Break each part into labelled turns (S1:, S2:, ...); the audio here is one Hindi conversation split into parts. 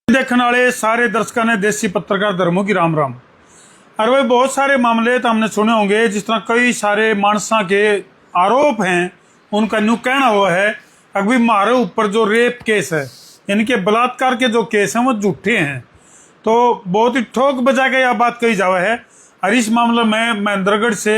S1: देखने वाले सारे दर्शकों ने देसी पत्रकार धर्मों की राम राम। और भाई बहुत सारे मामले तो हमने सुने होंगे, जिस तरह कई सारे मानसा के आरोप हैं, उनका न्यू कहना हुआ है अभी हमारे ऊपर जो रेप केस है, यानी कि बलात्कार के जो केस हैं वो झूठे हैं। तो बहुत ही ठोक बजा के यह बात कही जावा है। और इस मामले में महेंद्रगढ़ से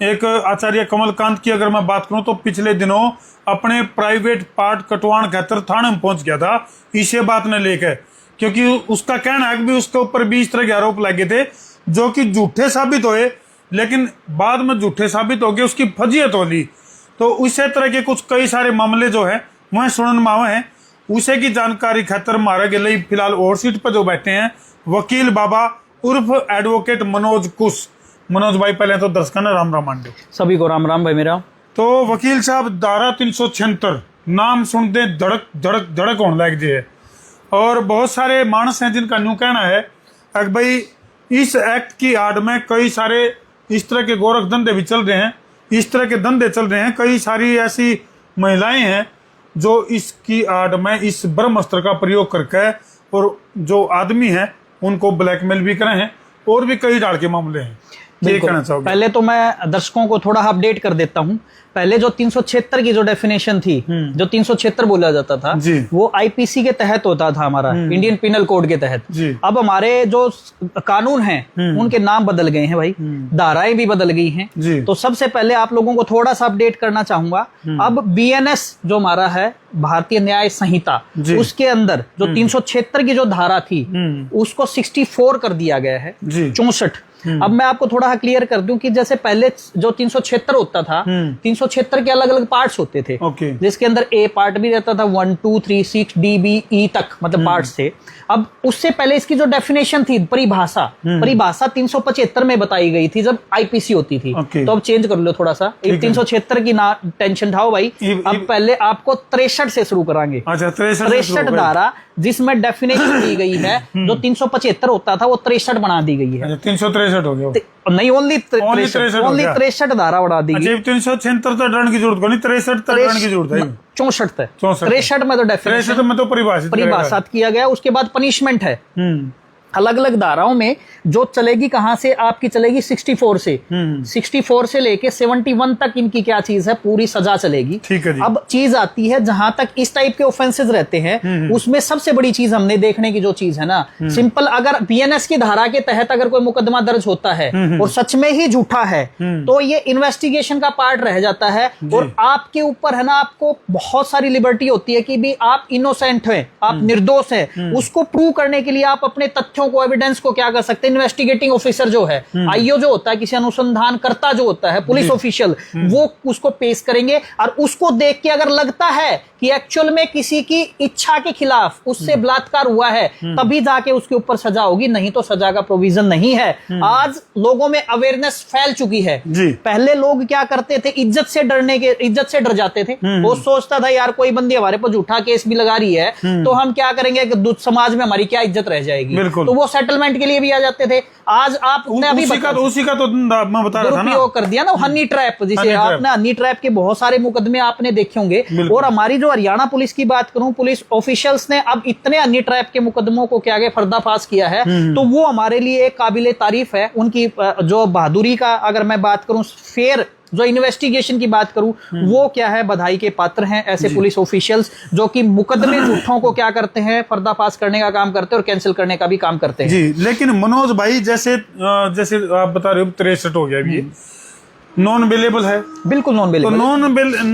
S1: एक आचार्य कमलकांत की अगर मैं बात करूं तो पिछले दिनों अपने प्राइवेट पार्ट कटवाण खातर थाने में पहुंच गया था इसे बात ने लेकर, क्योंकि उसका कहना है कि भी उसके ऊपर भी इस तरह के आरोप लगे थे जो कि झूठे साबित हुए, लेकिन बाद में झूठे साबित हो गए, उसकी फजीयत हो ली। तो उसी तरह के कुछ कई सारे मामले जो है वह सुनने में आवे हैं। उसे की जानकारी खातर मारे गए फिलहाल और सीट पर जो बैठे हैं वकील बाबा उर्फ एडवोकेट मनोज कुश। मनोज भाई पहले तो दर्शकों ने राम राम मांडे।
S2: सभी को राम राम भाई मेरा।
S1: तो वकील साहब धारा 376 नाम सुनते धड़क धड़क धड़क होने लग जाए, और बहुत सारे मानस हैं जिनका न्यू कहना है कि भाई इस एक्ट की आड़ में कई सारे इस तरह के गोरख धंधे भी चल रहे हैं, इस तरह के धंधे चल रहे हैं। कई सारी ऐसी महिलाएं हैं जो इसकी आड़ में इस ब्रह्मास्त्र का प्रयोग करके और जो आदमी है उनको ब्लैकमेल भी करे हैं, और भी कई डाल के मामले हैं।
S2: पहले तो मैं दर्शकों को थोड़ा अपडेट कर देता हूं। पहले जो 376 की जो डेफिनेशन थी, जो 376 बोला जाता था, वो आईपीसी के तहत होता था, हमारा इंडियन पिनल कोड के तहत। अब हमारे जो कानून हैं उनके नाम बदल गए हैं भाई, धाराएं भी बदल गई हैं। तो सबसे पहले आप लोगों को थोड़ा सा अपडेट करना चाहूंगा। अब बीएनएस जो हमारा है, भारतीय न्याय संहिता, उसके अंदर जो 376 की जो धारा थी उसको 64 कर दिया गया है, 64। अब मैं आपको थोड़ा क्लियर कर दूं कि जैसे पहले जो 376 होता था, 376 के अलग अलग पार्ट्स होते थे, जिसके अंदर ए पार्ट भी रहता था, 1 2 3 6 डी बी ई तक मतलब पार्ट्स थे। अब उससे पहले इसकी जो डेफिनेशन थी, परिभाषा 375 में बताई गई थी जब आईपीसी होती थी। तो अब चेंज कर लो थोड़ा सा, 376 की ना टेंशन उठाओ भाई। अब पहले आपको 63 से शुरू करांगे। 63 धारा जिसमें डेफिनेशन दी गई है, जो 375 होता था वो 63 बना दी गई है।
S1: 363 हो गया
S2: नहीं, ओनली 63 धारा बढ़ा दी गई।
S1: 376 तो डरने की जरूरत को नहीं, 63 तक डरने की जरूरत है।
S2: 64 63 में तो डेफिनेशन,
S1: 63 में तो
S2: परिभाषित किया गया। उसके बाद पनिशमेंट है अलग अलग धाराओं में, जो चलेगी कहां से, आपकी चलेगी 64 से 64 से लेके 71 तक इनकी क्या चीज है, पूरी सजा चलेगी।
S1: ठीक है जी।
S2: अब चीज आती है जहां तक इस टाइप के ऑफेंसेस रहते हैं, उसमें सबसे बड़ी चीज हमने देखने की जो चीज है ना, सिंपल, अगर बीएनएस की धारा के तहत अगर कोई मुकदमा दर्ज होता है और सच में ही झूठा है, तो ये इन्वेस्टिगेशन का पार्ट रह जाता है। और आपके ऊपर है ना, आपको बहुत सारी लिबर्टी होती है कि भी आप इनोसेंट हैं, आप निर्दोष हैं। उसको प्रूव करने के लिए आप अपने तथ्यों को, एविडेंस को क्या कर सकते हैं, इन्वेस्टिगेटिंग ऑफिसर जो है, आईओ जो होता है, किसी अनुसंधान करता जो होता है, पुलिस ऑफिशियल, वो उसको पेश करेंगे। और उसको देख के अगर लगता है कि एक्चुअल में किसी की इच्छा के खिलाफ उससे बलात्कार हुआ है, तभी जाके उसके ऊपर सजा होगी, नहीं तो सजा का प्रोविजन नहीं है। आज लोगों में अवेयरनेस फैल चुकी है। पहले लोग क्या करते थे, इज्जत से डर जाते थे। वो सोचता था यार कोई बंदी हमारे पर झूठा केस भी लगा रही है तो हम क्या करेंगे, समाज में हमारी क्या इज्जत रह जाएगी, तो वो सेटलमेंट के लिए भी आ जाते थे। आज आपने अभी
S1: उसी का तो मैं बता रहा था ना,
S2: उपयोग कर दिया ना हनी ट्रैप, जिसे आपने हनी ट्रैप के बहुत सारे मुकदमे आपने देखे होंगे। और हमारी जो हरियाणा पुलिस की बात करूं, पुलिस ऑफिशियल्स ने अब इतने हनी ट्रैप के मुकदमों को क्या पर्दाफाश किया है, तो वो हमारे लिए एक काबिले तारीफ है। उनकी जो बहादुरी का अगर मैं बात करूं, फेयर जो इन्वेस्टिगेशन की बात करूं, वो क्या है, बधाई के पात्र हैं ऐसे पुलिस ऑफिशियल्स जो कि मुकदमे झूठों को क्या करते हैं, पर्दाफाश करने का काम करते हैं और कैंसिल करने का भी काम करते हैं
S1: जी। लेकिन मनोज भाई जैसे आप बता रहे हो 63 हो गया अभी, नॉन अवेलेबल है, बिल्कुल नॉन अवेलेबल। तो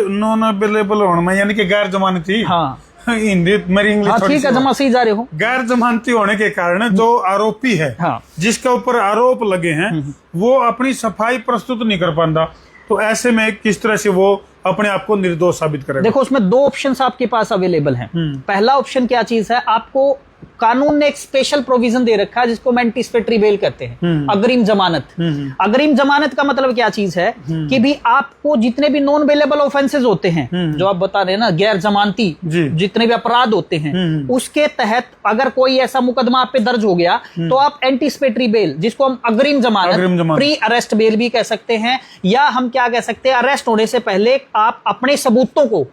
S1: नॉन अवेलेबल होने में यानी कि गैर जमानती,
S2: हाँ
S1: हिंदी मेरी इंग्लिश
S2: ठीक है, जमा सही जा रहे हो।
S1: गैर जमानती होने के कारण जो आरोपी है, जिसके ऊपर आरोप लगे हैं, वो अपनी सफाई प्रस्तुत नहीं कर पाता। तो ऐसे में किस तरह से वो अपने आप को निर्दोष साबित करेगा?
S2: देखो, उसमें दो ऑप्शंस आपके पास अवेलेबल हैं। पहला ऑप्शन क्या चीज है, आपको कानून ने एक स्पेशल प्रोविजन दे रखा है जिसको एंटीसिपेटरी बेल कहते हैं, अग्रिम जमानत। अग्रिम जमानत का मतलब क्या चीज है कि भी आपको जितने भी नॉन बेलेबल ऑफेंसेस होते हैं, जो आप बता रहे हैं ना, गैर जमानती जितने भी अपराध होते हैं, उसके तहत अगर कोई ऐसा मुकदमा आप पे दर्ज हो गया तो आप एंटीसिपेटरी बेल, जिसको हम अग्रिम जमानत, प्री अरेस्ट बेल भी कह सकते हैं, या हम क्या कह सकते हैं, अरेस्ट होने से पहले आप अपने सबूतों को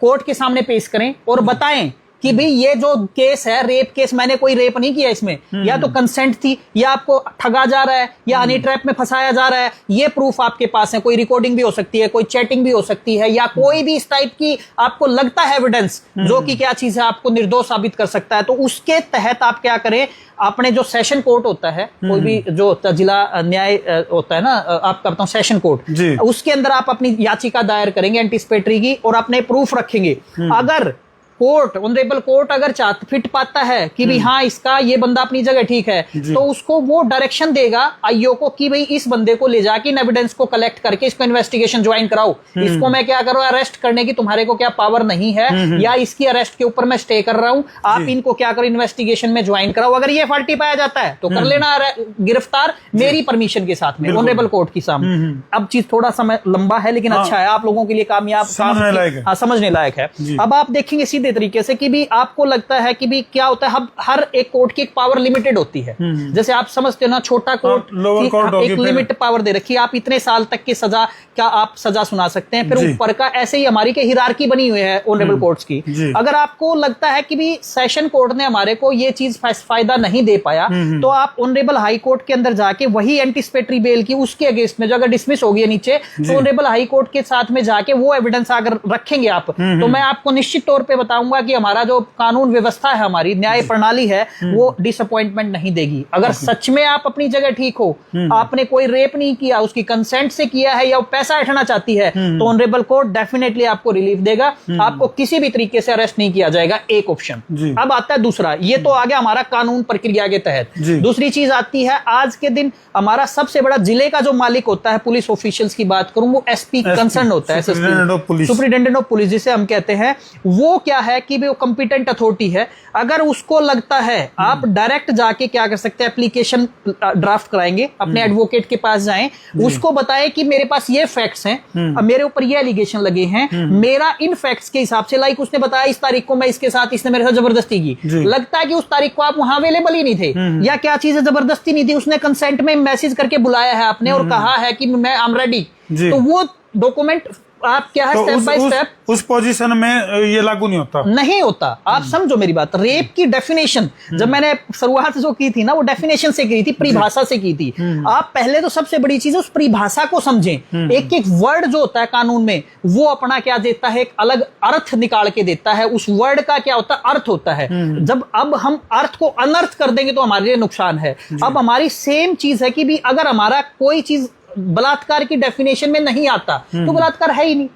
S2: कोर्ट के सामने पेश करें और बताएं कि भाई ये जो केस है रेप केस, मैंने कोई रेप नहीं किया इसमें, या तो कंसेंट थी, या आपको ठगा जा रहा है, या हनी ट्रैप में फंसाया जा रहा है, ये प्रूफ आपके पास है। कोई रिकॉर्डिंग भी हो सकती है, कोई चैटिंग भी हो सकती है, या कोई भी इस टाइप की आपको लगता है एविडेंस जो कि क्या चीज है आपको निर्दोष साबित कर सकता है, तो उसके तहत आप क्या करें, अपने जो सेशन कोर्ट होता है, कोई भी जो जिला न्याय होता है ना, आपका बताऊं सेशन कोर्ट, उसके अंदर आप अपनी याचिका दायर करेंगे एंटीसिपेटरी की, और अपने प्रूफ रखेंगे। अगर कोर्ट, ऑनरेबल कोर्ट अगर फिट पाता है कि भी हाँ इसका ये बंदा अपनी जगह ठीक है, तो उसको वो डायरेक्शन देगा आईओ को कि भाई इस बंदे को ले जाके इन एविडेंस को कलेक्ट करके इसको इन्वेस्टिगेशन ज्वाइन कराओ, इसको मैं क्या करूँ, अरेस्ट करने की तुम्हारे को क्या पावर नहीं है, या इसकी अरेस्ट के ऊपर मैं स्टे कर रहा हूं, आप इनको क्या करो इन्वेस्टिगेशन में ज्वाइन कराओ। अगर ये फॉल्टी पाया जाता है तो कर लेना गिरफ्तार मेरी परमिशन के साथ में ऑनरेबल कोर्ट की सामने। अब चीज थोड़ा समय लंबा है लेकिन अच्छा है, आप लोगों के लिए कामयाब, समझने लायक है। अब आप देखेंगे सीधे तरीके से कि भी आपको लगता है कि भी क्या होता है, हर एक कोर्ट की एक पावर लिमिटेड होती है। जैसे आप समझते हो ना, छोटा कोर्ट एक लिमिट पावर दे रखी है, आप इतने साल तक की सजा क्या आप सजा सुना सकते हैं। फिर ऊपर का ऐसे ही हमारी के हिरार्की बनी हुई है ऑनरेबल कोर्ट्स की। अगर आपको लगता है कि भी सेशन कोर्ट ने हमारे को ये चीज फायदा नहीं दे पाया, तो आप ऑनरेबल हाई कोर्ट के अंदर जाके वही एंटीसिपेटरी बेल की उसके अगेंस्ट में जो अगर डिसमिस होगी नीचे, तो ऑनरेबल हाई कोर्ट के साथ में जाके वो एविडेंस अगर रखेंगे आप, तो मैं आपको निश्चित तौर पे बताऊंगा कि हमारा जो कानून व्यवस्था है, हमारी न्याय प्रणाली है, वो डिसअपॉइंटमेंट नहीं देगी। अगर सच में आप अपनी जगह ठीक हो, आपने कोई रेप नहीं किया, उसकी कंसेंट से किया है, या पैसा हटना चाहती है, तो ऑनरेबल कोर्ट डेफिनेटली आपको रिलीफ देगा, आपको किसी भी तरीके से अरेस्ट नहीं किया जाएगा। एक ऑप्शन। अब आता है दूसरा, ये तो आ गया हमारा कानून प्रक्रिया के तहत। दूसरी चीज आती है, आज के दिन हमारा सबसे बड़ा जिले का जो मालिक होता है, पुलिस ऑफिशियल्स की बात करूं, वो एसपी कंसर्न होता है, सुप्रिटेंडेंट ऑफ पुलिस जिसे हम कहते हैं। वो क्या है कि वो कंपिटेंट अथॉरिटी है। अगर उसको लगता है, आप डायरेक्ट जाके क्या कर सकते हैं, एप्लीकेशन ड्राफ्ट कराएंगे, अपने एडवोकेट के पास जाएं, उसको बताएं कि मेरे पास ये फैक्ट्स हैं, मेरे ऊपर ये एलिगेशन लगे हैं, मेरा इन फैक्ट्स के हिसाब से, लाइक उसने बताया इस तारीख को मैं इसके साथ, इसने मेरे साथ जबरदस्ती की, लगता है कि उस तारीख को आप वहां अवेलेबल ही नहीं थे, या क्या चीज है जबरदस्ती नहीं थी, उसने कंसेंट में मैसेज करके बुलाया है आपने और कहा है कि मैं आई एम रेडी, तो वो डॉक्यूमेंट आप क्या है, स्टेप बाय स्टेप
S1: उस पोजीशन में ये लागू नहीं होता। आप समझो मेरी बात। रेप की डेफिनेशन जब मैंने शुरुआत जो की थी ना, वो डेफिनेशन से की थी, परिभाषा से की थी। आप पहले तो सबसे बड़ी चीज है उस परिभाषा को समझें। एक एक वर्ड जो होता है कानून में, वो अपना क्या देता है, एक अलग अर्थ निकाल के देता है। उस वर्ड का क्या होता है, अर्थ होता है। जब अब हम अर्थ को अनर्थ कर देंगे तो हमारे लिए नुकसान है। अब हमारी सेम चीज है कि भी अगर हमारा कोई चीज बलात्कार की डेफिनेशन में नहीं आता तो बलात्कार है ही नहीं।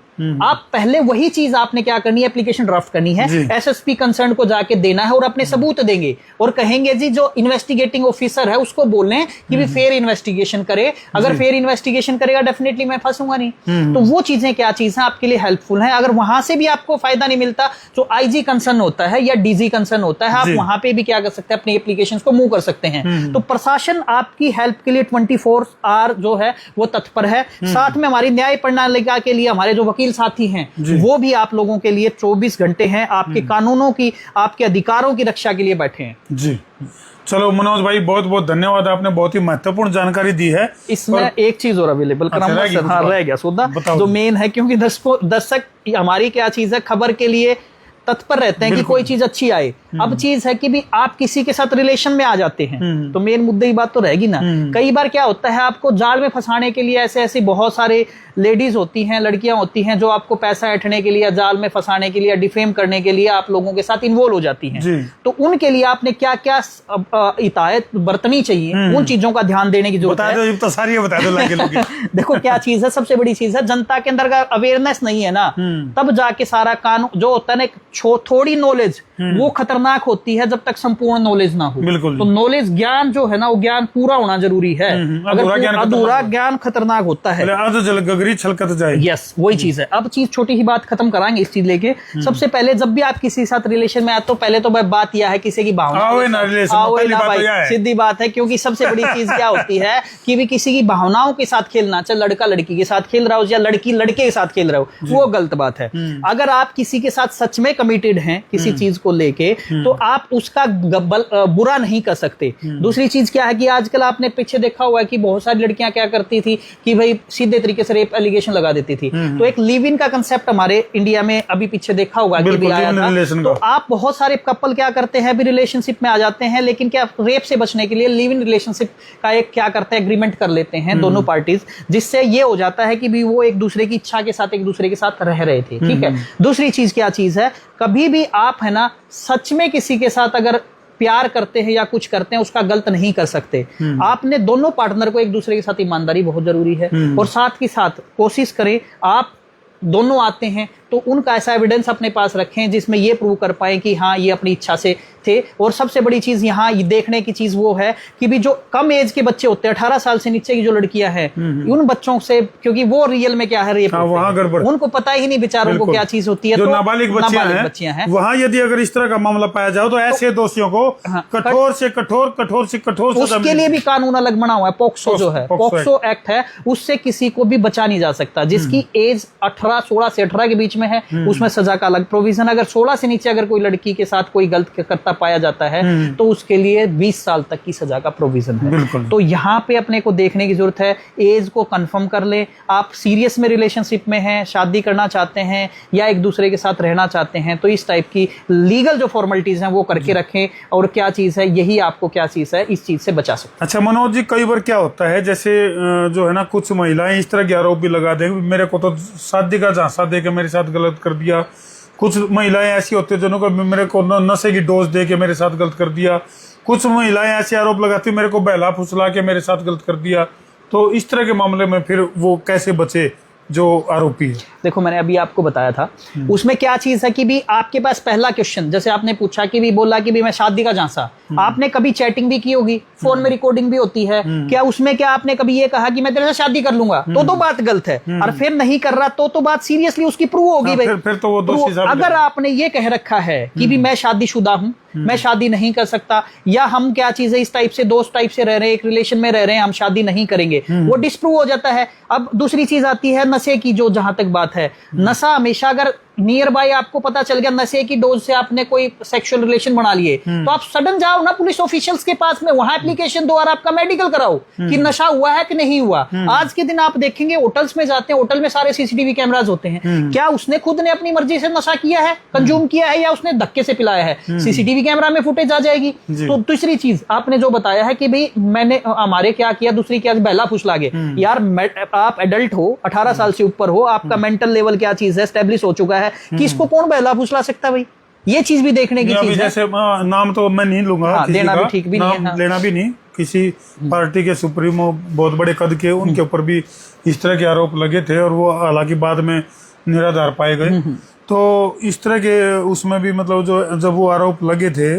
S1: आप पहले वही चीज आपने क्या करनी है, एप्लीकेशन ड्राफ्ट करनी है, एसएसपी कंसर्न को जाके देना है और अपने सबूत देंगे और कहेंगे जी जो इन्वेस्टिगेटिंग ऑफिसर है उसको बोलें कि भी फेयर इन्वेस्टिगेशन करे। अगर फेयर इन्वेस्टिगेशन करेगा डेफिनेटली मैं फंसूंगा नहीं। तो वो चीजें क्या चीज है आपके लिए हेल्पफुल है। अगर वहां से भी आपको फायदा नहीं मिलता तो आईजी कंसर्न होता है या डीजी कंसर्न होता है, आप वहां पे भी क्या कर सकते हैं, अपनी एप्लीकेशन को मूव कर सकते हैं। तो प्रशासन आपकी हेल्प के लिए 24 आवर जो है वो तत्पर है। साथ में हमारी न्याय प्रणालिका के लिए हमारे जो वकील साथी हैं वो भी आप लोगों के लिए 24 घंटे हैं, आपके कानूनों की, आपके अधिकारों की रक्षा के लिए बैठे हैं। जी चलो मनोज भाई, बहुत बहुत धन्यवाद, आपने बहुत ही महत्वपूर्ण जानकारी दी है।
S2: इसमें एक चीज और अवेलेबल रह गया सौदा जो मेन है, क्योंकि दर्शक हमारी क्या चीज है, खबर के लिए तत्पर रहते हैं कि कोई चीज अच्छी आए। अब चीज है कि भी आप किसी के साथ रिलेशन में आ जाते हैं तो मेन मुद्दे की बात तो रहेगी ना। कई बार क्या होता है, आपको जाल में फंसाने के लिए ऐसे ऐसी बहुत सारे लेडीज होती हैं, लड़कियां होती हैं जो आपको पैसा ऐंठने के लिए, जाल में फंसाने के लिए, डिफेम करने के लिए आप लोगों के साथ इन्वॉल्व हो जाती हैं। तो उनके लिए आपने क्या क्या हिदायत बरतनी चाहिए, उन चीजों का ध्यान देने की जरूरत है।
S1: तो सारी बता दो।
S2: देखो क्या चीज है, सबसे बड़ी चीज है जनता के अंदर का अवेयरनेस नहीं है ना, तब जाके सारा कानून जो होता है ना, थोड़ी नॉलेज वो खतरनाक होती है जब तक संपूर्ण नॉलेज ना हो। तो नॉलेज, ज्ञान जो है ना, वो ज्ञान पूरा होना जरूरी है। अगर अधूरा ज्ञान खतरनाक होता है, छलकत जाए। यस, वही चीज है। अब चीज छोटी ही बात खत्म कराएंगे इस चीज लेके। सबसे पहले जब भी आप किसी के साथ रिलेशन में आते तो पहले तो बात यह है किसी की भावना, सीधी बात है। क्योंकि सबसे बड़ी चीज क्या होती है कि भी किसी की भावनाओं के साथ खेलना, चाहे लड़का लड़की के साथ खेल रहा हो या लड़की लड़के के साथ खेल रहा हो, वो गलत बात है। अगर आप किसी के साथ सच में कमिटेड हैं किसी चीज को लेके, तो आप उसका बुरा नहीं कर सकते। दूसरी चीज क्या है कि आजकल आपने पीछे देखा हुआ है कि बहुत सारी लड़कियां क्या करती थी कि भाई सीधे तरीके से रेप एलिगेशन लगा देती थी। तो एक लिव इन का कंसेप्ट हमारे इंडिया में अभी पीछे देखा होगा कि भी आया था। तो आप बहुत सारे कपल क्या करते हैं, भी रिलेशनशिप में आ जाते हैं, लेकिन क्या रेप से बचने के लिए लिव इन रिलेशनशिप का एक क्या करते हैं, एग्रीमेंट कर लेते हैं दोनों पार्टीज, जिससे ये हो जाता है कि भी वो एक दूसरे की इच्छा के साथ एक दूसरे के साथ रह रहे थे। ठीक है। दूसरी चीज क्या चीज है, कभी भी आप है ना सच में किसी के साथ अगर प्यार करते हैं या कुछ करते हैं उसका गलत नहीं कर सकते। आपने दोनों पार्टनर को एक दूसरे के साथ ईमानदारी बहुत जरूरी है, और साथ ही साथ कोशिश करें आप दोनों आते हैं तो उनका ऐसा एविडेंस अपने पास रखें जिसमें ये प्रूव कर पाए कि हाँ ये अपनी इच्छा से थे। और सबसे बड़ी चीज यहाँ ये देखने की चीज वो है कि भी जो कम एज के बच्चे होते हैं, 18 साल से नीचे की जो लड़कियां हैं, उन बच्चों से, क्योंकि वो रियल में क्या है रेप,
S1: वहाँ गड़बड़,
S2: उनको पता ही नहीं बेचारों को क्या चीज होती है।
S1: जो
S2: तो
S1: नाबालिग बच्चियां हैं वहाँ यदि अगर इस तरह का मामला पाया जाए तो ऐसे दोषियों को कठोर से कठोर
S2: उसके लिए भी कानून अलग बना हुआ है। पॉक्सो जो है, पॉक्सो एक्ट है, उससे किसी को भी बचा नहीं जा सकता। जिसकी एज 16 से 18 के बीच में है उसमें सजा का अलग प्रोविजन। अगर 16 से नीचे अगर कोई लड़की के साथ कोई गलत करता पाया जाता है तो उसके लिए 20 साल तक की सजा का प्रोविजन है। तो यहाँ पे अपने को देखने की जरूरत है, एज को कंफर्म कर ले। आप सीरियस में रिलेशनशिप में हैं, शादी करना चाहते हैं या एक दूसरे के साथ रहना चाहते हैं, तो इस टाइप की लीगल जो फॉर्मेलिटीज हैं वो करके रखें। और क्या चीज है, यही आपको क्या चीज है इस चीज से बचा सकते हैं।
S1: अच्छा मनोज जी, कई बार क्या होता है जैसे जो है ना कुछ महिलाएं इस तरह के आरोप भी लगा देंगे, मेरे को तो शादी का झांसा देके मेरे साथ गलत कर दिया। कुछ महिलाएं ऐसी होती है जिन्होंने मेरे को नशे की डोज दे के मेरे साथ गलत कर दिया। कुछ महिलाएं ऐसे आरोप लगाती मेरे को बहला फुसला के मेरे साथ गलत कर दिया। तो इस तरह के मामले में फिर वो कैसे बचे जो आरोपी है?
S2: देखो मैंने अभी आपको बताया था, उसमें क्या चीज है कि भी आपके पास पहला क्वेश्चन जैसे आपने पूछा कि भी बोला कि भी मैं शादी का झांसा, आपने कभी चैटिंग भी की होगी, फोन में रिकॉर्डिंग भी होती है, क्या उसमें क्या आपने कभी ये कहा कि मैं तेरे से शादी कर लूंगा, तो बात गलत है। और फिर नहीं कर रहा तो बात सीरियसली उसकी प्रूव होगी भाई।
S1: फिर तो वो दोषी साबित।
S2: अगर आपने ये कह रखा है कि भी मैं शादीशुदा हूं, मैं शादी नहीं कर सकता, या हम क्या चीज है इस टाइप से दोस्त टाइप से रह रहे हैं, एक रिलेशन में रह रहे हैं, हम शादी नहीं करेंगे, वो डिस्प्रूव हो जाता है। अब दूसरी चीज आती है नशे की, जो जहां तक बात है, नशा हमेशा अगर नियर बाय आपको पता चल गया नशे की डोज से आपने कोई सेक्सुअल रिलेशन बना लिए, तो आप सडन जाओ ना पुलिस ऑफिशियल्स के पास में, वहां एप्लीकेशन दो और आपका मेडिकल कराओ कि नशा हुआ है कि नहीं हुआ। आज के दिन आप देखेंगे होटल्स में जाते हैं, होटल में सारे सीसीटीवी कैमराज होते हैं, क्या उसने खुद ने अपनी मर्जी से नशा किया है, कंज्यूम किया है, या उसने धक्के से पिलाया है, सीसीटीवी कैमरा में फुटेज आ जाएगी। तो दूसरी चीज आपने जो बताया है कि भाई मैंने हमारे क्या किया, दूसरी क्या बहला फुसला गए, यार आप एडल्ट हो, 18 साल से ऊपर हो, आपका मेंटल लेवल क्या चीज है एस्टेब्लिश हो चुका है कि इसको कौन बहला फुसला सकता भाई, ये चीज भी देखने की चीज है।
S1: जैसे नाम तो मैं नहीं लूंगा, किसी
S2: देना
S1: का
S2: भी ठीक भी
S1: नाम
S2: नहीं है,
S1: लेना भी नहीं, किसी पार्टी के सुप्रीमो बहुत बड़े कद के, उनके ऊपर भी इस तरह के आरोप लगे थे और वो हालांकि बाद में निराधार पाए गए। तो इस तरह के उसमें भी मतलब जो जब वो आरोप लगे थे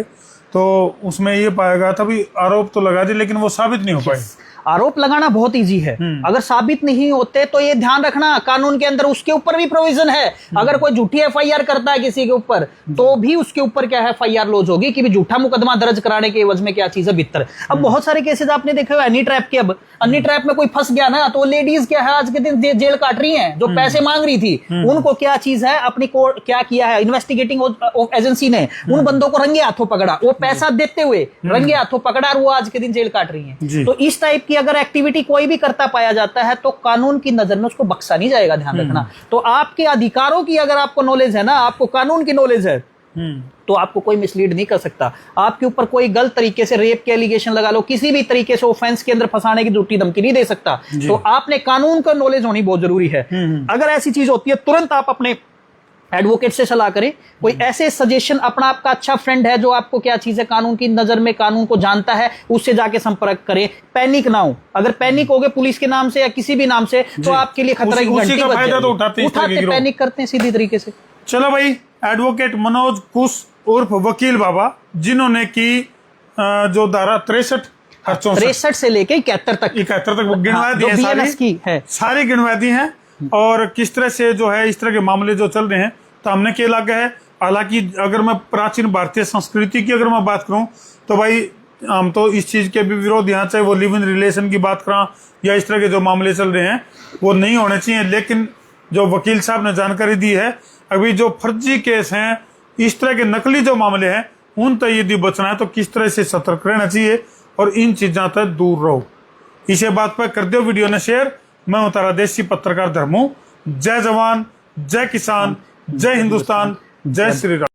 S1: तो उसमें ये पाया गया था भी आरोप तो लगा दिए लेकिन वो साबित नहीं हो पाए।
S2: आरोप लगाना बहुत इजी है, अगर साबित नहीं होते तो ये ध्यान रखना कानून के अंदर उसके ऊपर भी प्रोविजन है। अगर कोई झूठी एफआईआर करता है किसी के ऊपर तो भी उसके ऊपर क्या है एफआईआर लॉज होगी कि भी झूठा मुकदमा दर्ज कराने के एवज में क्या चीज है भीतर। अब बहुत सारे केसेस आपने देखे हुए हनी ट्रैप के, अब हनी ट्रैप में कोई फंस गया ना तो लेडीज क्या है आज के दिन जेल काट रही हैं, जो पैसे मांग रही थी उनको क्या चीज है अपनी क्या किया है इन्वेस्टिगेटिंग एजेंसी ने उन बंदों को रंगे हाथों पकड़ा, वो पैसा देते हुए रंगे हाथों पकड़ा और वो आज के दिन जेल काट रही है। तो इस टाइप की अगर एक्टिविटी कोई भी करता पाया जाता है तो कानून की नजर में उसको बख्शा नहीं जाएगा, ध्यान रखना। तो आपके अधिकारों की अगर आपको नॉलेज है ना, आपको कानून की नॉलेज है, तो आपको कोई मिसलीड नहीं कर सकता। आपके ऊपर कोई गलत तरीके से रेप के एलिगेशन लगा लो, किसी भी तरीके से ऑफेंस के अंदर फंसाने की झूठी धमकी नहीं दे सकता। तो आपने कानून का नॉलेज होनी बहुत जरूरी है। अगर ऐसी चीज होती है तुरंत आप अपने एडवोकेट से सलाह करें, कोई ऐसे सजेशन, अपना आपका अच्छा फ्रेंड है जो आपको क्या चीज है कानून की नजर में कानून को जानता है, उससे जाके संपर्क करें। पैनिक ना हो, अगर पैनिक हो गए पुलिस के नाम से या किसी भी नाम से तो आपके लिए खतरा की घंटी बज जाएगी। उठाते पैनिक करते हैं सीधी तरीके से।
S1: चलो भाई, एडवोकेट मनोज कुश उर्फ वकील बाबा, जिन्होंने की जो धारा 63
S2: से लेके 71 तक
S1: गिनवा दी है, सारी गिनवा दी है। और किस तरह से जो है इस तरह के मामले जो चल रहे हैं तो हमने क्या लगा है। हालांकि अगर मैं प्राचीन भारतीय संस्कृति की अगर मैं बात करूं तो भाई हम तो इस चीज के भी विरोध, यहाँ चाहे वो लिव इन रिलेशन की बात करा या इस तरह के जो मामले चल रहे हैं वो नहीं होने चाहिए। लेकिन जो वकील साहब ने जानकारी दी है, अभी जो फर्जी केस हैं, इस तरह के नकली जो मामले हैं, उन तक यदि बचना है तो किस तरह से सतर्क रहना चाहिए और इन चीजों तक दूर रहो। इसे बात पर कर दो वीडियो ने शेयर। मैं हूं तारा देसी पत्रकार धर्मू। जय जवान, जय किसान, जय हिंदुस्तान, जय श्री राम।